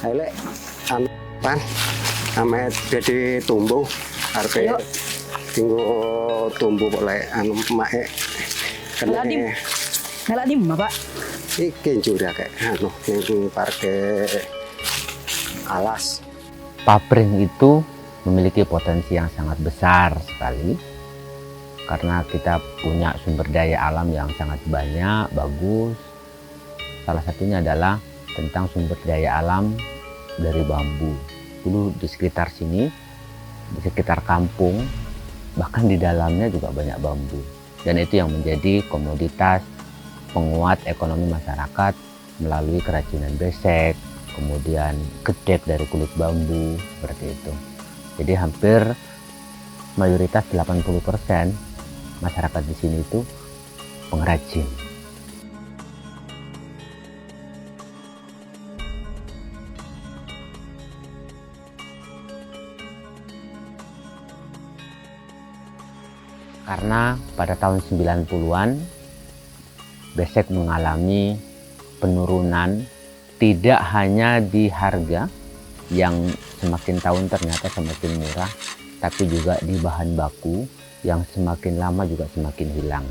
Elek anu pan ame dadi tumbuh arepe tinggo tumbuh oleh anu mae kene Ngelak di Bapak. iki njur kayak anu ning parke alas. Papring itu memiliki potensi yang sangat besar sekali karena kita punya sumber daya alam yang sangat banyak, bagus. Salah satunya adalah tentang sumber daya alam dari bambu. Dulu di sekitar sini, di sekitar kampung, bahkan di dalamnya juga banyak bambu. Dan itu yang menjadi komoditas penguat ekonomi masyarakat melalui kerajinan besek, kemudian gedek dari kulit bambu, seperti itu. Jadi hampir mayoritas 80% masyarakat di sini itu pengrajin. Karena pada tahun 90-an besek mengalami penurunan tidak hanya di harga yang semakin tahun ternyata semakin murah, tapi juga di bahan baku yang semakin lama juga semakin hilang.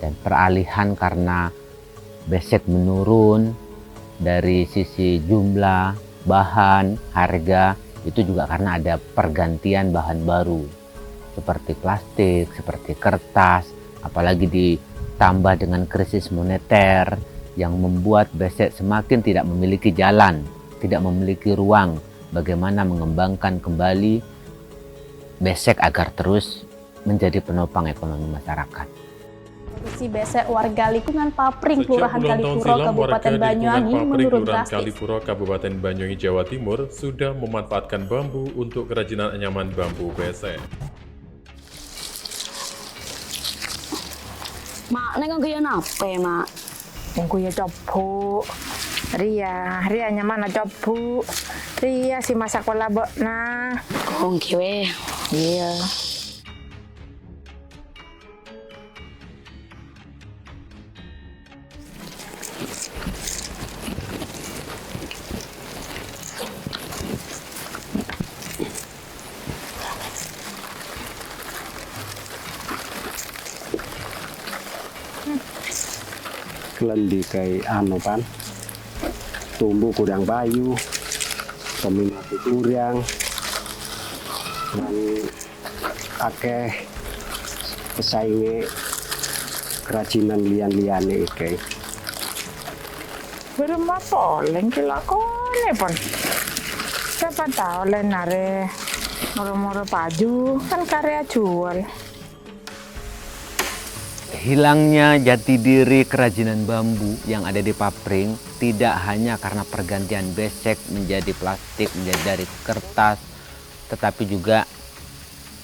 Dan peralihan karena besek menurun dari sisi jumlah, bahan, harga, itu juga karena ada pergantian bahan baru seperti plastik, seperti kertas, apalagi ditambah dengan krisis moneter yang membuat besek semakin tidak memiliki jalan, tidak memiliki ruang bagaimana mengembangkan kembali besek agar terus menjadi penopang ekonomi masyarakat. Kondisi besek warga lingkungan Papring, Kelurahan Kalipuro, Kabupaten Banyuwangi menurun drastis. Kalipuro, Kabupaten Banyuwangi, Jawa Timur sudah memanfaatkan bambu untuk kerajinan anyaman bambu besek. Mak, neng gaya apa ya, Mak? Yang ya cobu, Ria nyaman cobu, Ria si masak wala na. Kong kiwe. Iya. Kelendi kayak anu pan tumbuh kurang bayu peminat kurang dan akeh pesaingnya kerajinan lian-liane iki. Berumah poleng kilakone pon. Siapa tahu lain nare moro-moro baju kan karya jual. Hilangnya jati diri kerajinan bambu yang ada di Papring tidak hanya karena pergantian besek menjadi plastik, menjadi dari kertas, tetapi juga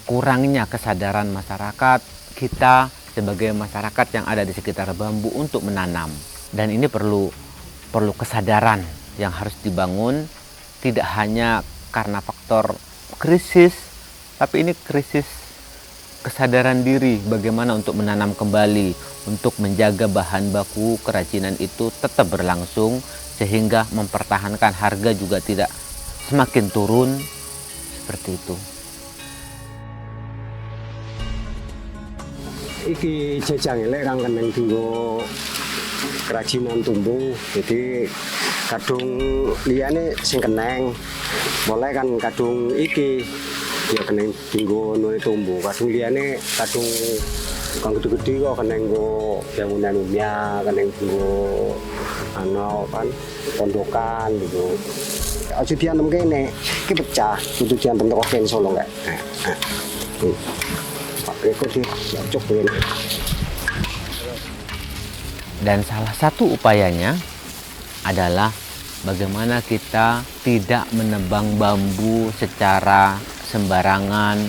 kurangnya kesadaran masyarakat kita sebagai masyarakat yang ada di sekitar bambu untuk menanam. Dan ini perlu kesadaran yang harus dibangun, tidak hanya karena faktor krisis, tapi ini krisis kesadaran diri bagaimana untuk menanam kembali, untuk menjaga bahan baku kerajinan itu tetap berlangsung sehingga mempertahankan harga juga tidak semakin turun, seperti itu. Iki jajang elek kang keneng dinggo kerajinan tumbuh, jadi kadung liyane sing keneng, boleh kan kadung iki ya keneng dinggo nuli tumbuh, kadung liyane kadung kang gede-gede kok keneng go bangunan umumnya, keneng dinggo ano kan pondokan gitu. Aja dianem kene, iki pecah, kudu diantem teko kene Solo enggak. Ikut cocok ini. Dan salah satu upayanya adalah bagaimana kita tidak menebang bambu secara sembarangan.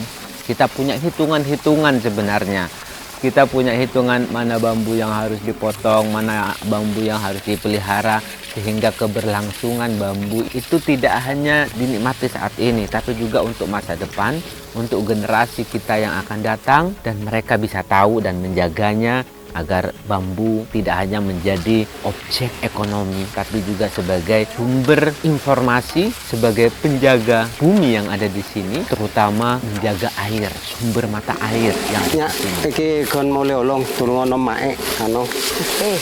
Kita punya hitungan-hitungan sebenarnya. Kita punya hitungan mana bambu yang harus dipotong, mana bambu yang harus dipelihara, sehingga keberlangsungan bambu itu tidak hanya dinikmati saat ini, tapi juga untuk masa depan, untuk generasi kita yang akan datang, dan mereka bisa tahu dan menjaganya agar bambu tidak hanya menjadi objek ekonomi, tapi juga sebagai sumber informasi, sebagai penjaga bumi yang ada di sini, terutama menjaga air, sumber mata air yang Ya, ada di sini. iki gon mulai olong tulungan mae anu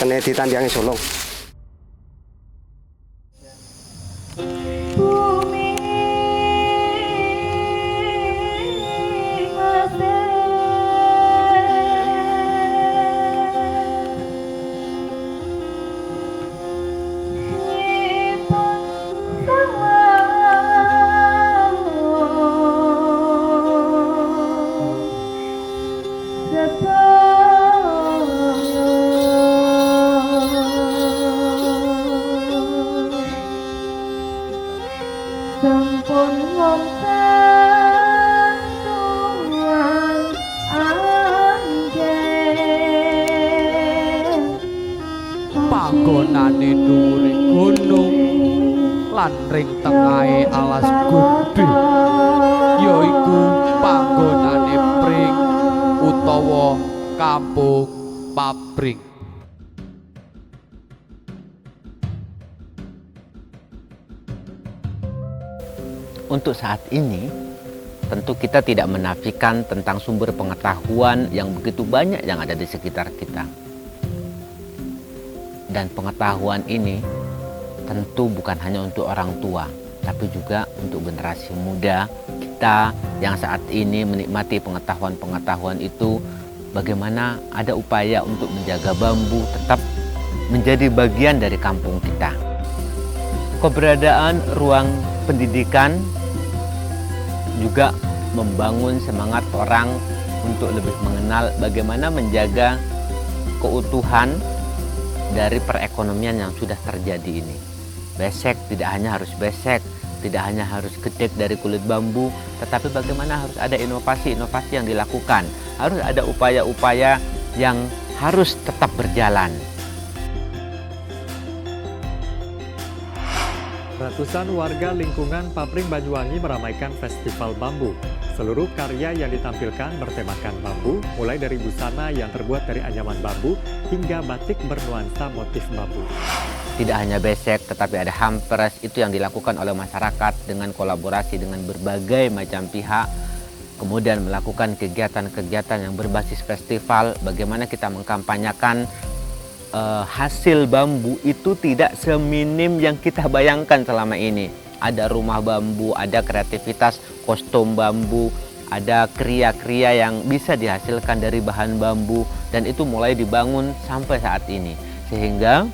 kene ditandyangi solong. Sampun wonten tuan anggen panggonane dhuwure gunung lan ring tengahe alas gede yaiku panggonane Pring utawa Kampung Papring. Untuk saat ini, tentu kita tidak menafikan tentang sumber pengetahuan yang begitu banyak yang ada di sekitar kita. Dan pengetahuan ini tentu bukan hanya untuk orang tua, tapi juga untuk generasi muda kita yang saat ini menikmati pengetahuan-pengetahuan itu, bagaimana ada upaya untuk menjaga bambu tetap menjadi bagian dari kampung kita. Keberadaan ruang pendidikan juga membangun semangat orang untuk lebih mengenal bagaimana menjaga keutuhan dari perekonomian yang sudah terjadi ini. Besek tidak hanya harus besek, tidak hanya harus gedek dari kulit bambu, tetapi bagaimana harus ada inovasi-inovasi yang dilakukan. Harus ada upaya-upaya yang harus tetap berjalan. Ratusan warga lingkungan Papring Banyuwangi meramaikan Festival Bambu. Seluruh karya yang ditampilkan bertemakan bambu, mulai dari busana yang terbuat dari anyaman bambu hingga batik bernuansa motif bambu. Tidak hanya besek, tetapi ada hampers, itu yang dilakukan oleh masyarakat dengan kolaborasi dengan berbagai macam pihak. Kemudian melakukan kegiatan-kegiatan yang berbasis festival, bagaimana kita mengkampanyekan hasil bambu itu tidak seminim yang kita bayangkan selama ini. Ada rumah bambu, ada kreativitas kostum bambu, ada kriya-kriya yang bisa dihasilkan dari bahan bambu, dan itu mulai dibangun sampai saat ini. Sehingga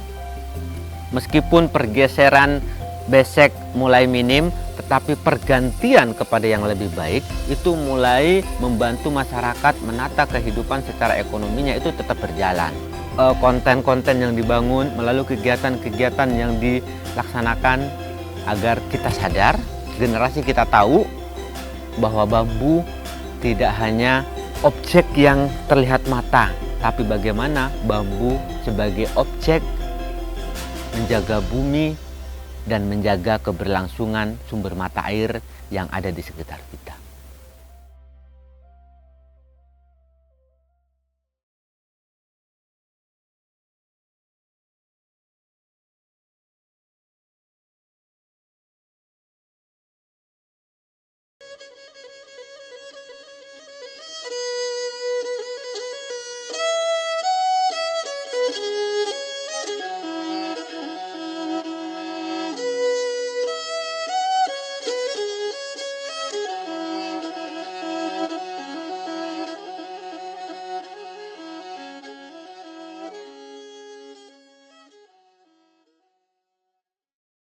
meskipun pergeseran besek mulai minim, tetapi pergantian kepada yang lebih baik itu mulai membantu masyarakat menata kehidupan secara ekonominya itu tetap berjalan. Konten-konten yang dibangun melalui kegiatan-kegiatan yang dilaksanakan agar kita sadar, generasi kita tahu bahwa bambu tidak hanya objek yang terlihat mata, tapi bagaimana bambu sebagai objek menjaga bumi dan menjaga keberlangsungan sumber mata air yang ada di sekitar kita.